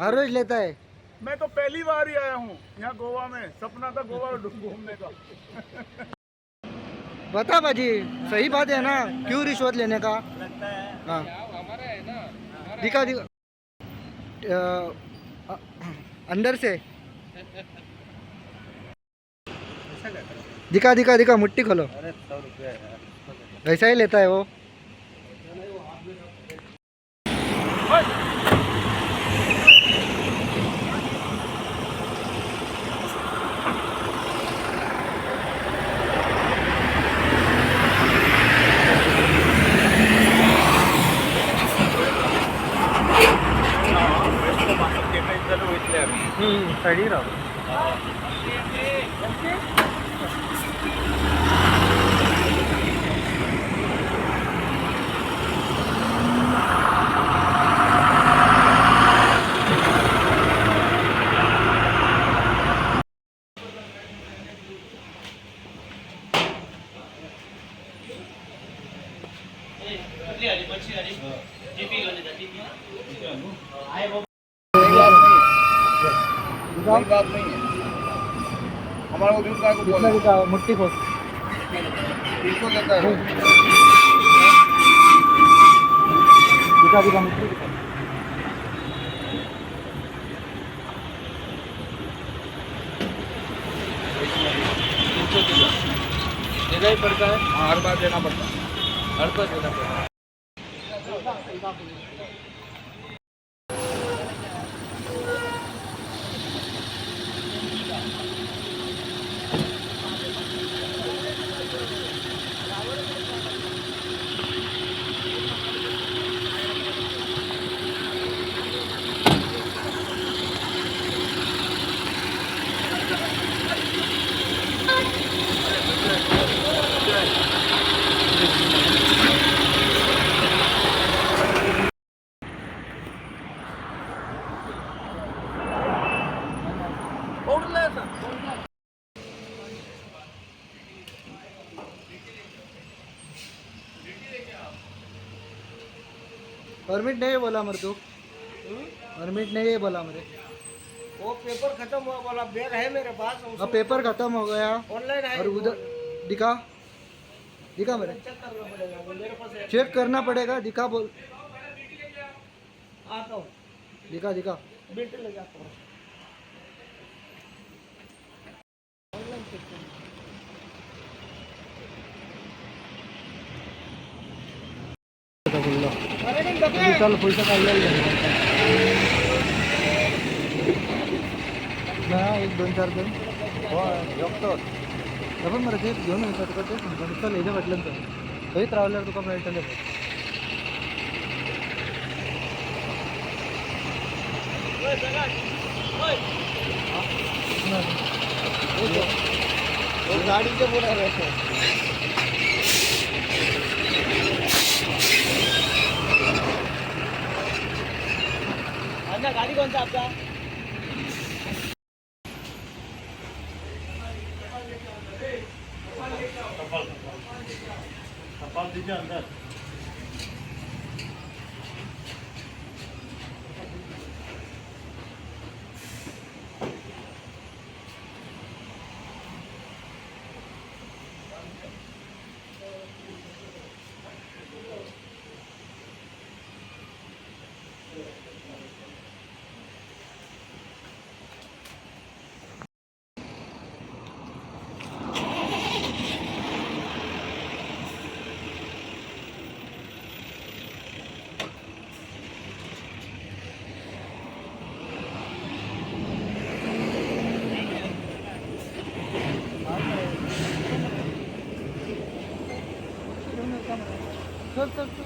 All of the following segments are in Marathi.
हर रोज लेता है। मैं तो पहली बार ही आया हूँ यहाँ गोवा में, सपना था गोवा घूमने का। बता बाजी, सही बात है ना, क्यों रिश्वत लेने का? लगता है हाँ हमारा है ना, दिखा दिखा अंदर से दिखा दिखा दिखा, मुट्ठी खोलो। अरे 100 रुपया यार। ऐसा ही लेता है वो। सही रहा। कोई बात नहीं है, हमारा वो दूसरा को कितना दिखा, मुट्ठी खोल। 300 देता है। दिखा दिखा, मुट्ठी दिखा। देना ही पड़ता है, हाँ, हर बार देना पड़ता है। हर बार देना पड़ता है। परमिट नहीं है बोला मेरे तो, परमिट नहीं है बोला मेरे। वो पेपर खत्म हुआ बोला, बैग है मेरे पास। अब पेपर खत्म हो गया ऑनलाइन है और उधर दिखा दिखा मेरे, चेक करना पड़ेगा, वो मेरे पास है। चेक करना पड़ेगा। दिखा बोल, आता हूँ, दिखा दिखा। बिल्ट ले जाता हूँ। ऑनलाइन चेक करना। अरे नहीं डबे चल पैसा काढलेला नाही, 1-2-4 जण डबल मला ते घेऊन येतात का ते नुसतं लिहिलं म्हटलं तर काही ट्रॅव्हलर तुका मिळतले. गाडीचे पुढे रहते अन्ना, गाड़ी कौन सा आपका? दीजिए अंदर। चल चल चल.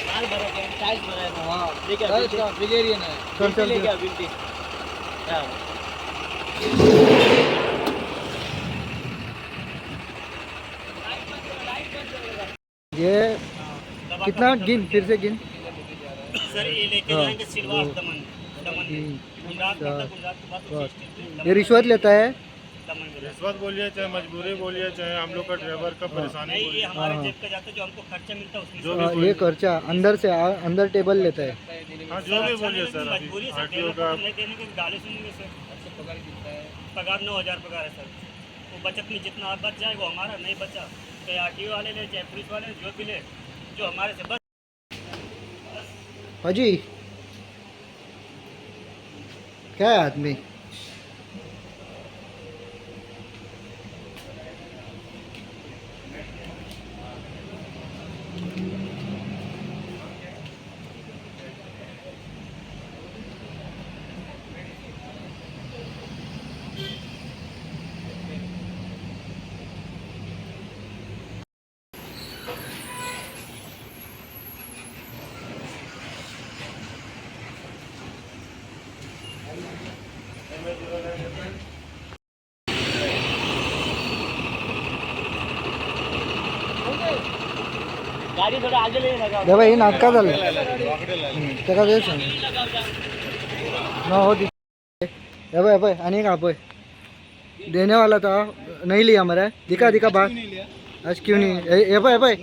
माल भरा क्या? टाइल्स भरा है ना? हाँ, लेके टाइल्स का ब्रिगेडियन है। चल, चल, लेके चल. आ बिल्टी। हाँ। ये कितना गिन, फिर से गिन. सर ये लेके हाँ, जाएंगे सिलवास दमन। 3 बस ये रिश्वत लेता है। रिश्वत बोलिए चाहे मजबूरी बोलिए चाहे हम लोग का ड्राइवर का परेशानी बोलिए, हमारे जेब का जाता है जो हमको खर्चा मिलता है उसमें जो भी ये बोलिए। खर्चा अंदर से अंदर टेबल लेता है। हाँ जो भी बोलिए सर, अभी आरटीओ का नहीं देने के गाली सुनेंगे सर। पगार कितना है? पगार 9,000 पगार है सर। वो बचत में जितना बच जाए वो हमारा, नहीं बचा चाहे आरटीओ वाले ले चाहे पुलिस वाले जो भी ले, जो हमारे से बच। हाजी क्या है हाथ में? गाड़ी थोड़ा आगे ले लगा। देवा हे नाटका झालं त्याला वेळ सांग न हो हे भाई आणि एक आप देने वाला था नहीं लिया हमारा। दिखा दिखा बात आज क्यों नहीं? ये भाई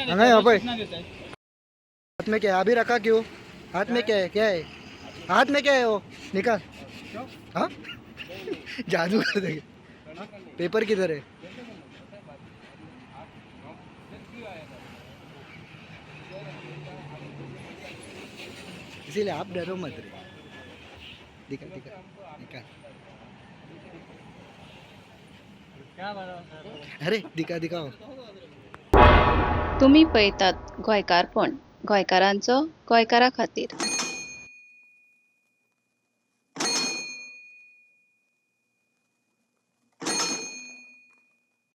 यहाँ भाई हाथ में क्या है? अभी रखा क्यों? हाथ में क्या है? क्या है हाथ में? क्या है वो? निकाल। हाँ जादू कर देंगे। पेपर किधर है? इसीलिए आप डरो मत रे। दिखा दिखा दिखा। अरे दिखा दिखाओ। तुम्ही पळयतात गोंयकारपण, गोंयकारांचो गोंयकारा खातीर।